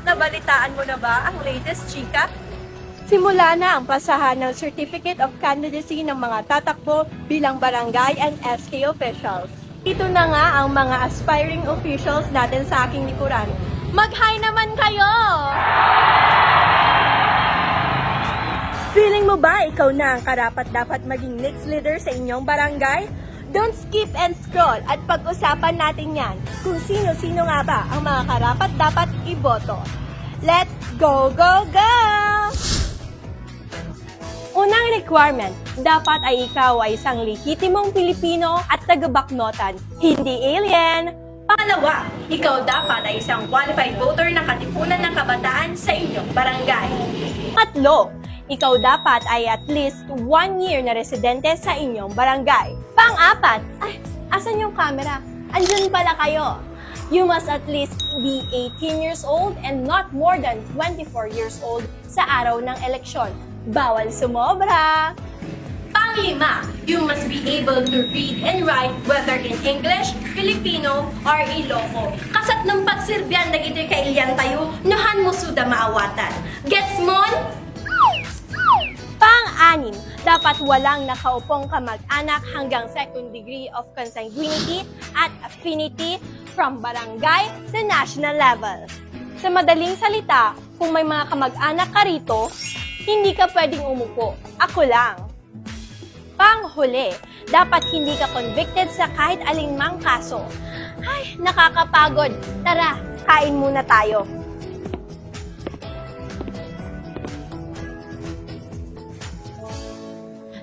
Nabalitaan mo na ba ang latest chika? Simula na ang pasahan ng Certificate of Candidacy ng mga tatakbo bilang barangay and SK officials. Ito na nga ang mga aspiring officials natin sa aking likuran. Mag-hi naman kayo! Feeling mo ba ikaw na ang karapat-dapat maging next leader sa inyong barangay? Don't skip and scroll at pag-usapan natin yan kung sino-sino nga ba ang mga karapat-dapat iboto. Let's go, go, go! Unang requirement, dapat ay ikaw ay isang lehitimong Pilipino at taga-baknotan, hindi alien. Pangalawa, ikaw dapat ay isang qualified voter ng Katipunan ng Kabataan sa inyong barangay. Tatlo, ikaw dapat ay at least 1 year na residente sa inyong barangay. Pang-apat, asan yung camera? Andyan pala kayo. You must at least be 18 years old and not more than 24 years old sa araw ng eleksyon. Bawal sumobra! Pang-lima, you must be able to read and write whether in English, Filipino, or Ilocano. Kasat ng pagsirbyan na gito'y kailyan tayo, nuhan mo suda maawatan. Gets mon? Pang-anim, dapat walang nakaupong kamag-anak hanggang second degree of consanguinity at affinity from barangay to national level. Sa madaling salita, kung may mga kamag-anak ka rito, hindi ka pwedeng umupo. Ako lang. Panghuli, dapat hindi ka convicted sa kahit alinmang kaso. Ay, nakakapagod. Tara, kain muna tayo.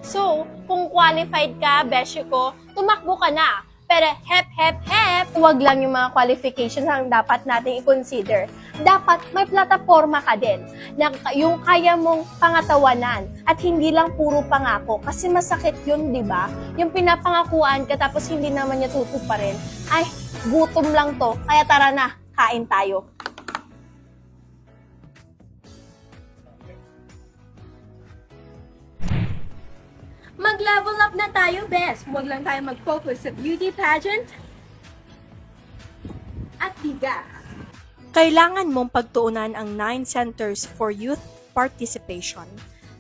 So, kung qualified ka, besyo ko, tumakbo ka na. Pero hep, huwag lang yung mga qualifications ang dapat nating i-consider. Dapat may plataforma ka din na yung kaya mong pangatawanan at hindi lang puro pangako kasi masakit yun, di ba? Yung pinapangakuan ka tapos hindi naman niya tutuparin. Ay, gutom lang to. Kaya tara na, kain tayo. Mag-level up na tayo, bes. Huwag lang tayo mag-focus sa beauty pageant at biga. Kailangan mong pagtuunan ang 9 centers for youth participation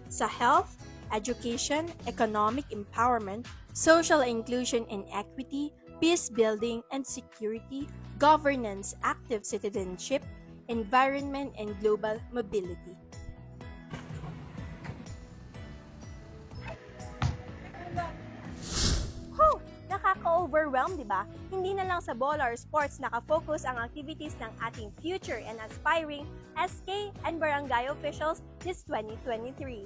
sa health, education, economic empowerment, social inclusion and equity, peace building and security, governance, active citizenship, environment, and global mobility. Nakaka-overwhelm, di ba? Hindi na lang sa bola or sports nakafocus ang activities ng ating future and aspiring SK and barangay officials this 2023.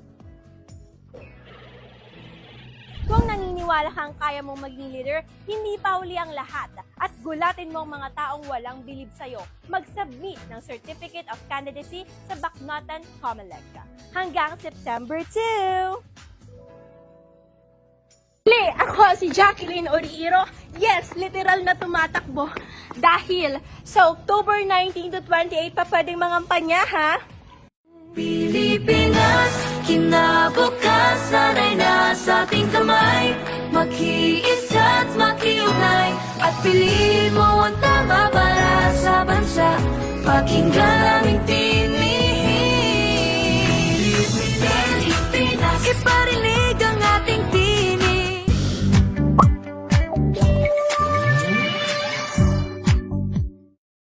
Kung naniniwala kang kaya mong maging leader, hindi pa huli ang lahat at gulatin mo ang mga taong walang bilib sa'yo. Mag-submit ng Certificate of Candidacy sa Baknotan Comelec hanggang September 2! Ako si Jacqueline Oriiro. Yes, literal na tumatakbo. Dahil sa October 19 to 28 pa pwedeng mangampanya, ha? Pilipinas, kinabukasan ay nasa ating kamay. Makiisa't makiugnay at piliin mo ang tama para sa bansa. Pakinggan ang